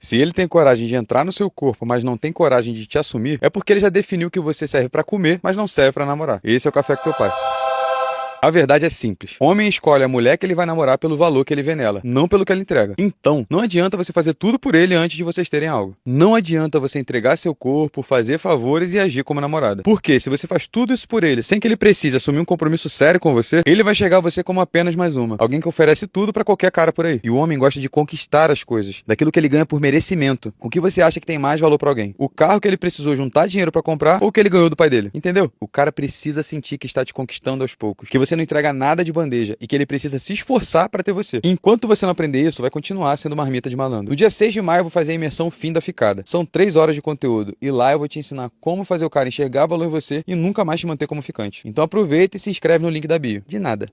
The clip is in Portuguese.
Se ele tem coragem de entrar no seu corpo, mas não tem coragem de te assumir, é porque ele já definiu que você serve pra comer, mas não serve pra namorar. Esse é o café com teu pai. A verdade é simples. Homem escolhe a mulher que ele vai namorar pelo valor que ele vê nela, não pelo que ela entrega. Então, não adianta você fazer tudo por ele antes de vocês terem algo. Não adianta você entregar seu corpo, fazer favores e agir como namorada. Porque se você faz tudo isso por ele, sem que ele precise assumir um compromisso sério com você, ele vai chegar a você como apenas mais uma. Alguém que oferece tudo pra qualquer cara por aí. E o homem gosta de conquistar as coisas, daquilo que ele ganha por merecimento. O que você acha que tem mais valor pra alguém? O carro que ele precisou juntar dinheiro pra comprar ou o que ele ganhou do pai dele? Entendeu? O cara precisa sentir que está te conquistando aos poucos, que você não entrega nada de bandeja e que ele precisa se esforçar pra ter você. Enquanto você não aprender isso, vai continuar sendo marmita de malandro. No dia 6 de maio eu vou fazer a imersão Fim da Ficada. São 3 horas de conteúdo e lá eu vou te ensinar como fazer o cara enxergar valor em você e nunca mais te manter como ficante. Então aproveita e se inscreve no link da bio. De nada.